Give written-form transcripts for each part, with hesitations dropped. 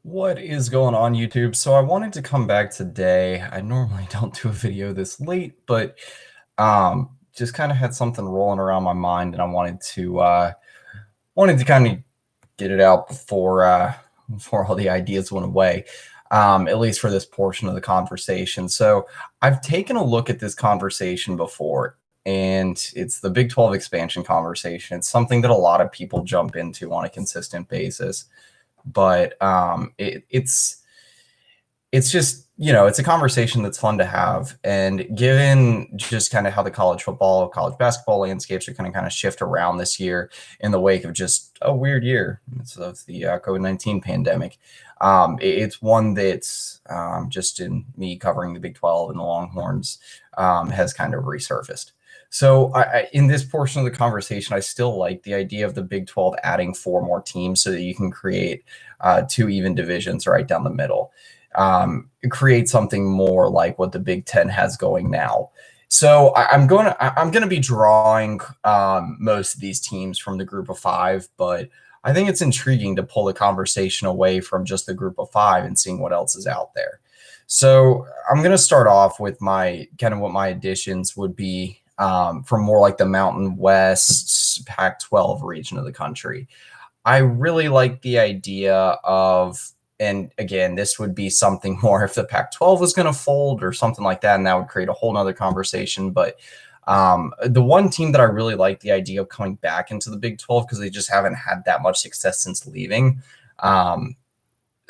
What is going on, YouTube? So I wanted to come back today. I normally don't do a video this late, but just kind of had something rolling around my mind, and I wanted to kind of get it out before all the ideas went away. At least for this portion of the conversation. So I've taken a look at this conversation before, and it's the Big 12 expansion conversation. It's something that a lot of people jump into on a consistent basis, but it's just, it's a conversation that's fun to have. And given just kind of how the college football, college basketball landscapes are kind of shift around this year in the wake of just a weird year of the COVID-19 pandemic, it's one that's just in me covering the Big 12 and the Longhorns has kind of resurfaced. So in this portion of the conversation, I still like the idea of the Big 12 adding four more teams so that you can create two even divisions right down the middle. Create something more like what the Big Ten has going now. So I'm gonna be drawing most of these teams from the group of five, but I think it's intriguing to pull the conversation away from just the group of five and seeing what else is out there. So I'm gonna start off with my what my additions would be from more like the Mountain West Pac-12 region of the country. I really like the idea of, and again, this would be something more if the Pac-12 was going to fold or something like that, and that would create a whole nother conversation. But the one team that I really like the idea of coming back into the Big 12 because they just haven't had that much success since leaving,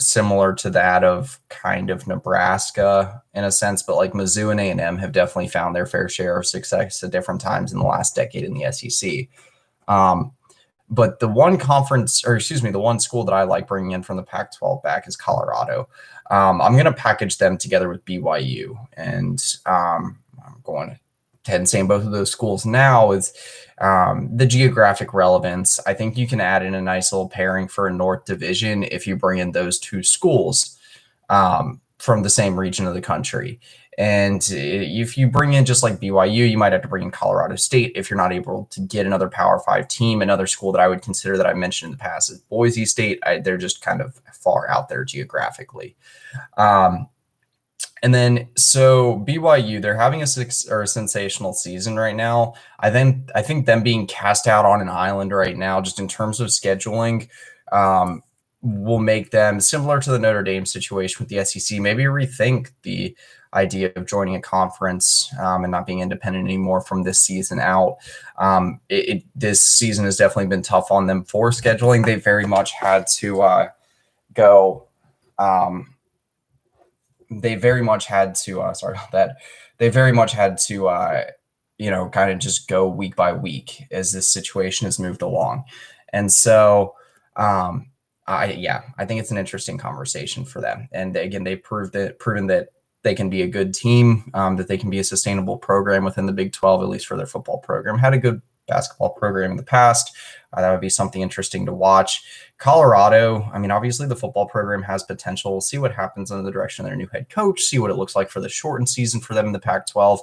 similar to that of kind of Nebraska in a sense, but like Mizzou and A&M have definitely found their fair share of success at different times in the last decade in the SEC. But the one the one school that I like bringing in from the Pac-12 back is Colorado. I'm going to package them together with BYU, and I'm going ahead and saying both of those schools now is the geographic relevance. I think you can add in a nice little pairing for a North Division if you bring in those two schools from the same region of the country. And if you bring in just like BYU, you might have to bring in Colorado State if you're not able to get another Power 5 team. Another school that I would consider that I mentioned in the past is Boise State. They're just kind of far out there geographically. And then so BYU, they're having a sensational season right now. I think them being cast out on an island right now, just in terms of scheduling, will make them similar to the Notre Dame situation with the SEC. Maybe rethink the idea of joining a conference and not being independent anymore from this season out. This season has definitely been tough on them for scheduling. They very much had to go. They very much had to. Sorry about that. They very much had to. Kind of just go week by week as this situation has moved along, and so. I think it's an interesting conversation for them. And again, they've proven that they can be a good team, that they can be a sustainable program within the Big 12, at least for their football program. Had a good basketball program in the past. That would be something interesting to watch. Colorado, I mean, obviously the football program has potential. We'll see what happens under the direction of their new head coach, see what it looks like for the shortened season for them in the Pac-12.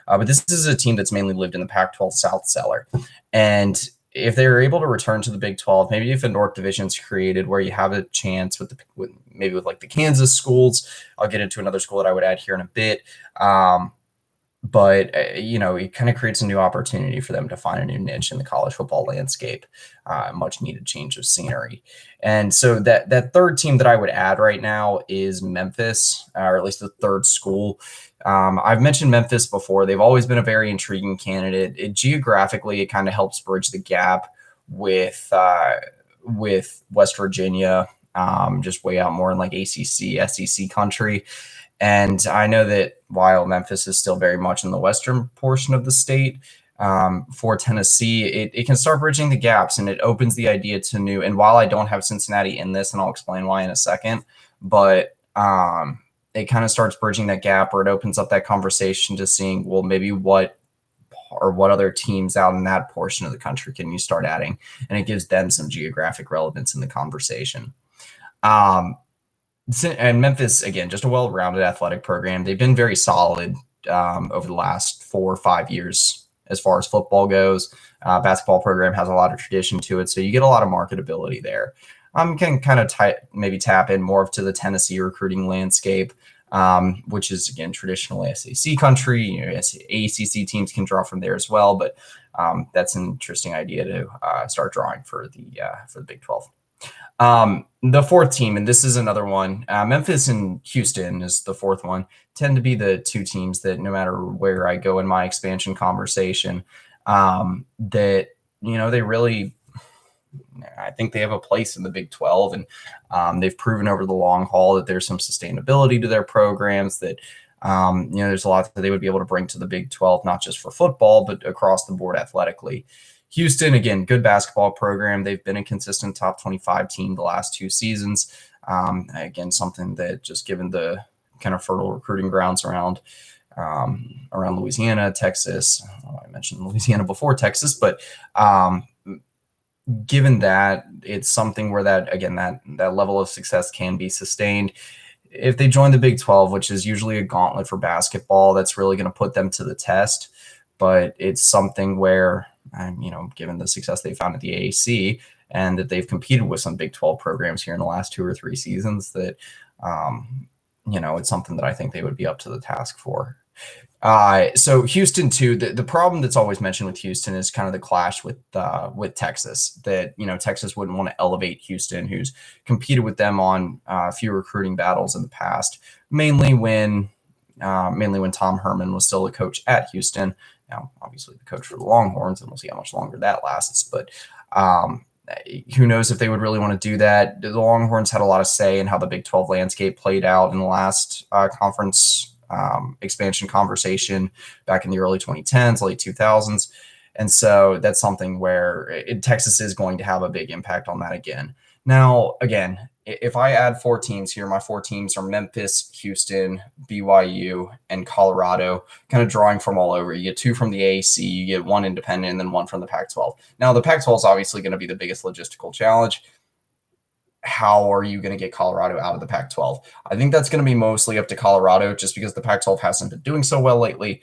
But this is a team that's mainly lived in the Pac-12 South cellar. And if they're able to return to the Big 12, maybe if a North Division is created where you have a chance with like the Kansas schools, I'll get into another school that I would add here in a bit. But it kind of creates a new opportunity for them to find a new niche in the college football landscape, much needed change of scenery. And so that third team that I would add right now is Memphis, or at least the third school. I've mentioned Memphis before. They've always been a very intriguing candidate. Geographically, it kind of helps bridge the gap with West Virginia, just way out more in like ACC, SEC country. And I know that while Memphis is still very much in the western portion of the state, for Tennessee, it can start bridging the gaps, and it opens the idea to new. And while I don't have Cincinnati in this, and I'll explain why in a second, but it kind of starts bridging that gap, or it opens up that conversation to seeing, well, maybe what other teams out in that portion of the country can you start adding? And it gives them some geographic relevance in the conversation. And Memphis, again, just a well-rounded athletic program. They've been very solid over the last 4 or 5 years as far as football goes. basketball program has a lot of tradition to it, so you get a lot of marketability there. Can kind of maybe tap in more to the Tennessee recruiting landscape, which is, again, traditionally SEC country. ACC teams can draw from there as well, but that's an interesting idea to start drawing for the Big 12. The fourth team, and this is another one, Memphis and Houston is the fourth one, tend to be the two teams that no matter where I go in my expansion conversation, that, they really, I think they have a place in the Big 12, and they've proven over the long haul that there's some sustainability to their programs, that, there's a lot that they would be able to bring to the Big 12, not just for football, but across the board athletically. Houston, again, good basketball program. They've been a consistent top 25 team the last 2 seasons. Again, something that, just given the kind of fertile recruiting grounds around Louisiana, Texas. I mentioned Louisiana before Texas, but given that, it's something where that level of success can be sustained. If they join the Big 12, which is usually a gauntlet for basketball, that's really going to put them to the test. But it's something where, given the success they found at the AAC and that they've competed with some Big 12 programs here in the last 2 or 3 seasons, that, it's something that I think they would be up to the task for. So Houston too, the problem that's always mentioned with Houston is kind of the clash with Texas, that, Texas wouldn't want to elevate Houston, who's competed with them on a few recruiting battles in the past, mainly when Tom Herman was still a coach at Houston. Now, obviously the coach for the Longhorns, and we'll see how much longer that lasts, but who knows if they would really want to do that. The Longhorns had a lot of say in how the Big 12 landscape played out in the last conference expansion conversation back in the early 2010s, late 2000s. And so that's something where Texas is going to have a big impact on that again. Now, again, if I add 4 teams here, my 4 teams are Memphis, Houston, BYU, and Colorado, kind of drawing from all over. You get 2 from the AAC, you get 1 independent, and then 1 from the Pac-12. Now, the Pac-12 is obviously going to be the biggest logistical challenge. How are you going to get Colorado out of the Pac-12? I think that's going to be mostly up to Colorado, just because the Pac-12 hasn't been doing so well lately.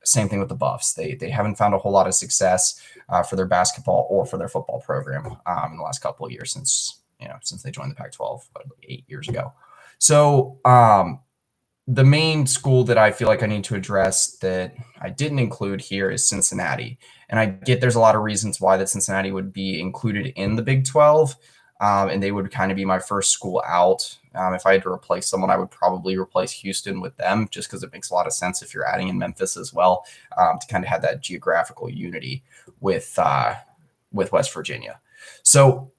Same thing with the Buffs. They haven't found a whole lot of success for their basketball or for their football program in the last couple of years since they joined the Pac-12 about 8 years ago. So the main school that I feel like I need to address that I didn't include here is Cincinnati. And I get there's a lot of reasons why that Cincinnati would be included in the Big 12. And they would kind of be my first school out. If I had to replace someone, I would probably replace Houston with them, just because it makes a lot of sense if you're adding in Memphis as well, to kind of have that geographical unity with West Virginia. So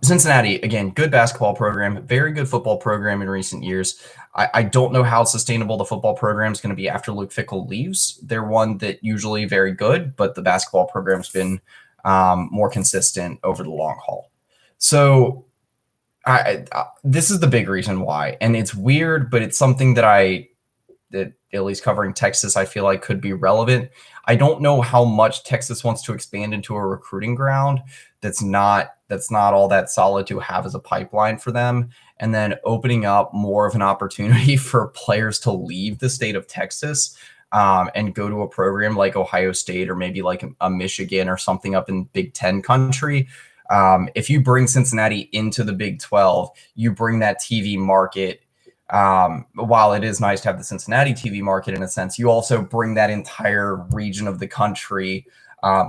Cincinnati, again, good basketball program, very good football program in recent years. I don't know how sustainable the football program is going to be after Luke Fickell leaves. They're one that usually very good, but the basketball program's been more consistent over the long haul. So this is the big reason why, and it's weird, but it's something that at least covering Texas, I feel like could be relevant. I don't know how much Texas wants to expand into a recruiting ground that's not all that solid to have as a pipeline for them, and then opening up more of an opportunity for players to leave the state of Texas and go to a program like Ohio State or maybe like a Michigan or something up in Big Ten country. If you bring Cincinnati into the Big 12, you bring that TV market. While it is nice to have the Cincinnati TV market in a sense, you also bring that entire region of the country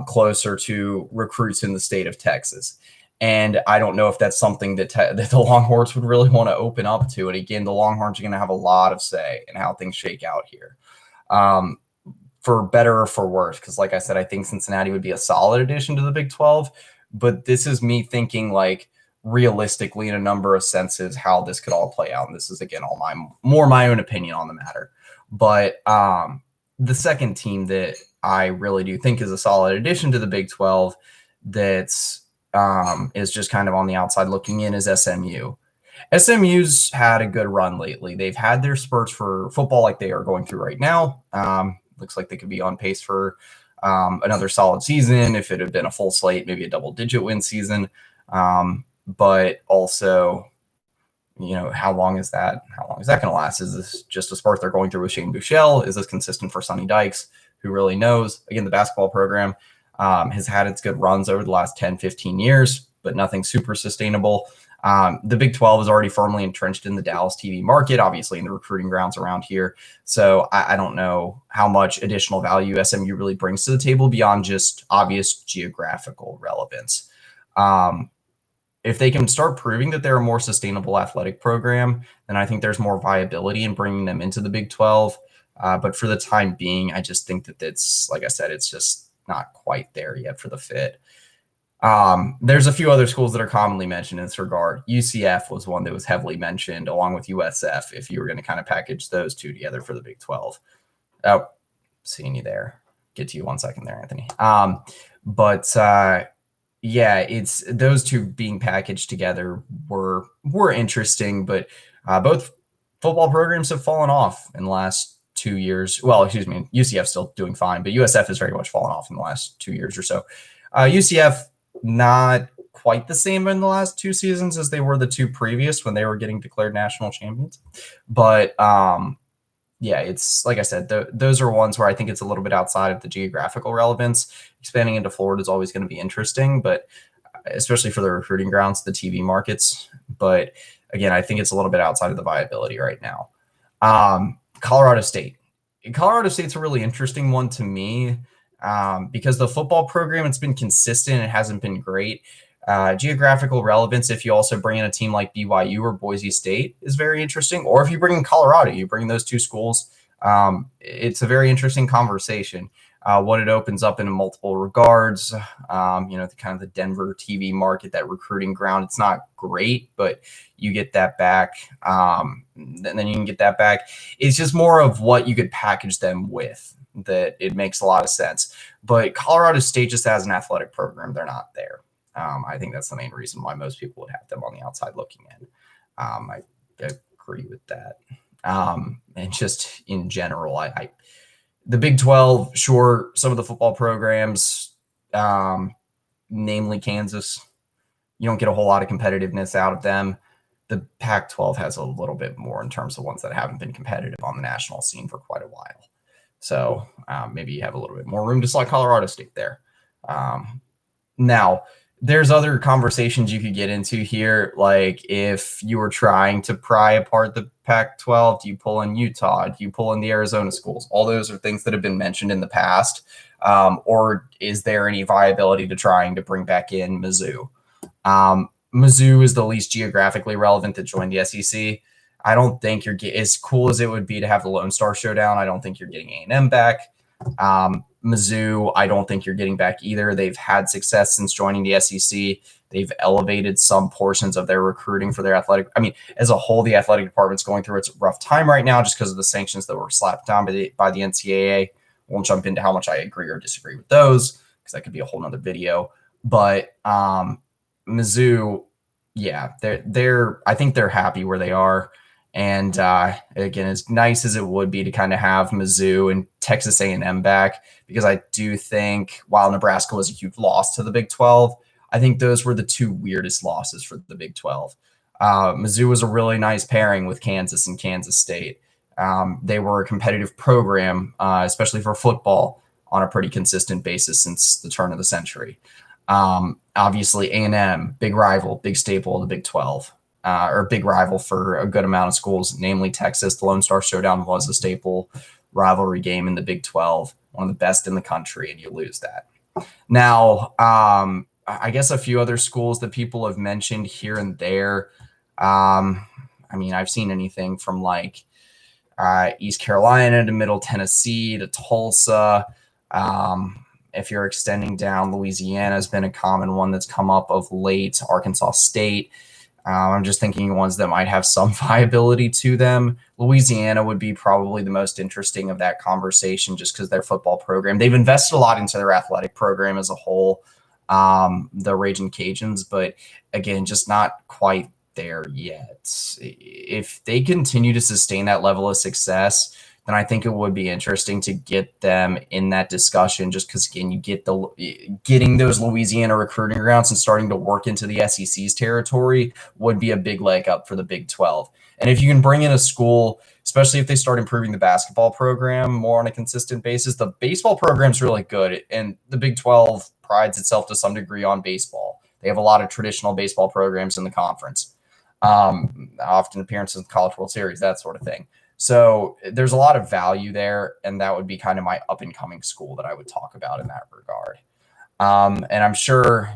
closer to recruits in the state of Texas. And I don't know if that's something that the Longhorns would really want to open up to. And again, the Longhorns are going to have a lot of say in how things shake out here. For better or for worse, because like I said, I think Cincinnati would be a solid addition to the Big 12. But this is me thinking like realistically in a number of senses how this could all play out. And this is, again, all my own opinion on the matter. But the second team that I really do think is a solid addition to the Big 12 that's is just kind of on the outside looking in is SMU. SMU's had a good run lately. They've had their spurts for football like they are going through right now. Looks like they could be on pace for another solid season. If it had been a full slate, maybe a double-digit win season. But also, how long is that? How long is that going to last? Is this just a spurt they're going through with Shane Buechele? Is this consistent for Sonny Dykes? Who really knows? Again, the basketball program has had its good runs over the last 10, 15 years, but nothing super sustainable. The Big 12 is already firmly entrenched in the Dallas TV market, obviously in the recruiting grounds around here. So I don't know how much additional value SMU really brings to the table beyond just obvious geographical relevance. If they can start proving that they're a more sustainable athletic program, then I think there's more viability in bringing them into the Big 12. But for the time being, I just think that it's, like I said, it's just not quite there yet for the fit. There's a few other schools that are commonly mentioned in this regard. UCF was one that was heavily mentioned, along with USF, if you were going to kind of package those two together for the Big 12. Oh, seeing you there. Get to you 1 second there, Anthony. Yeah, it's those two being packaged together were interesting, but both football programs have fallen off in the last 2 years. Well, excuse me, UCF still doing fine, but USF has very much fallen off in the last 2 years or so. UCF not quite the same in the last 2 seasons as they were the 2 previous when they were getting declared national champions. But yeah, it's like I said, those are ones where I think it's a little bit outside of the geographical relevance. Expanding into Florida is always going to be interesting, but especially for the recruiting grounds, the TV markets. But again, I think it's a little bit outside of the viability right now. Colorado State. Colorado State's a really interesting one to me because the football program, it's been consistent. It hasn't been great. Geographical relevance, if you also bring in a team like BYU or Boise State, is very interesting. Or if you bring in Colorado, you bring those 2 schools, it's a very interesting conversation. What it opens up in multiple regards, the kind of the Denver TV market, that recruiting ground, it's not great, but you get that back. And then you can get that back. It's just more of what you could package them with, that it makes a lot of sense. But Colorado State just has an athletic program. They're not there. I think that's the main reason why most people would have them on the outside looking in. I agree with that. And just in general, the Big 12, sure, some of the football programs, namely Kansas, you don't get a whole lot of competitiveness out of them. The Pac-12 has a little bit more in terms of ones that haven't been competitive on the national scene for quite a while. So maybe you have a little bit more room to slot Colorado State there. Now, there's other conversations you could get into here. Like if you were trying to pry apart the Pac-12, do you pull in Utah? Do you pull in the Arizona schools? All those are things that have been mentioned in the past. Or is there any viability to trying to bring back in Mizzou? Mizzou is the least geographically relevant to join the SEC. I don't think you're as cool as it would be to have the Lone Star Showdown. I don't think you're getting A&M back. Mizzou, I don't think you're getting back either. They've had success since joining the SEC. They've elevated some portions of their recruiting for their athletic. I mean, as a whole, the athletic department's going through its rough time right now just because of the sanctions that were slapped down by the NCAA. Won't jump into how much I agree or disagree with those because that could be a whole nother video. But Mizzou, yeah, I think they're happy where they are. And again, as nice as it would be to kind of have Mizzou and Texas A&M back, because I do think while Nebraska was a huge loss to the Big 12, I think those were the 2 weirdest losses for the Big 12. Mizzou was a really nice pairing with Kansas and Kansas State. They were a competitive program, especially for football, on a pretty consistent basis since the turn of the century. Obviously, A&M, big rival, big staple of the Big 12. Or big rival for a good amount of schools, namely Texas. The Lone Star Showdown was a staple rivalry game in the Big 12, one of the best in the country, and you lose that. Now, I guess a few other schools that people have mentioned here and there. I mean, I've seen anything from like East Carolina to Middle Tennessee to Tulsa. If you're extending down, Louisiana has been a common one that's come up of late. Arkansas State. I'm just thinking ones that might have some viability to them. Louisiana would be probably the most interesting of that conversation just because their football program, they've invested a lot into their athletic program as a whole, the Raging Cajuns, but again, just not quite there yet. If they continue to sustain that level of success, then I think it would be interesting to get them in that discussion, just because, again, you get getting those Louisiana recruiting grounds and starting to work into the SEC's territory would be a big leg up for the Big 12. And if you can bring in a school, especially if they start improving the basketball program more on a consistent basis, the baseball program's really good, and the Big 12 prides itself to some degree on baseball. They have a lot of traditional baseball programs in the conference, often appearances in the College World Series, that sort of thing. So there's a lot of value there, and that would be kind of my up-and-coming school that I would talk about in that regard. And I'm sure,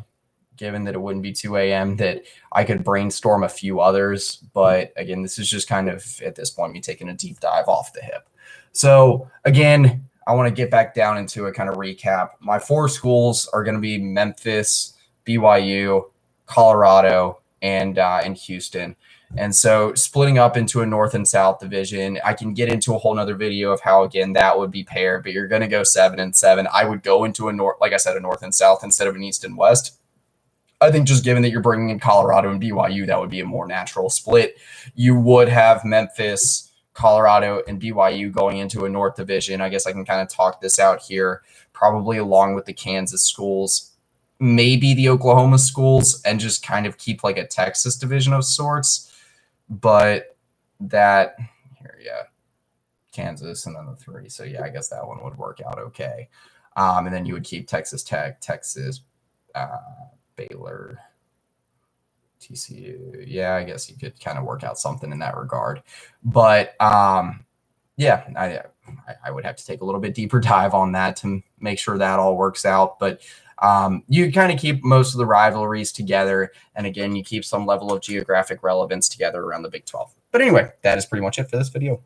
given that it wouldn't be 2 a.m., that I could brainstorm a few others. But again, this is just kind of, at this point, me taking a deep dive off the hip. So again, I want to get back down into a kind of recap. My 4 schools are going to be Memphis, BYU, Colorado, and Houston. And so splitting up into a North and South division, I can get into a whole nother video of how, again, that would be paired, but you're going to go 7 and 7. I would go into a North, like I said, a North and South instead of an East and West. I think just given that you're bringing in Colorado and BYU, that would be a more natural split. You would have Memphis, Colorado, and BYU going into a North division. I guess I can kind of talk this out here, probably along with the Kansas schools, maybe the Oklahoma schools, and just kind of keep like a Texas division of sorts. But that here, yeah, Kansas and then the 3. So yeah, I guess that one would work out okay. And then you would keep Texas Tech, Texas, Baylor, TCU. Yeah, I guess you could kind of work out something in that regard. But yeah, I would have to take a little bit deeper dive on that to make sure that all works out. But you kind of keep most of the rivalries together. And again, you keep some level of geographic relevance together around the Big 12. But anyway, that is pretty much it for this video.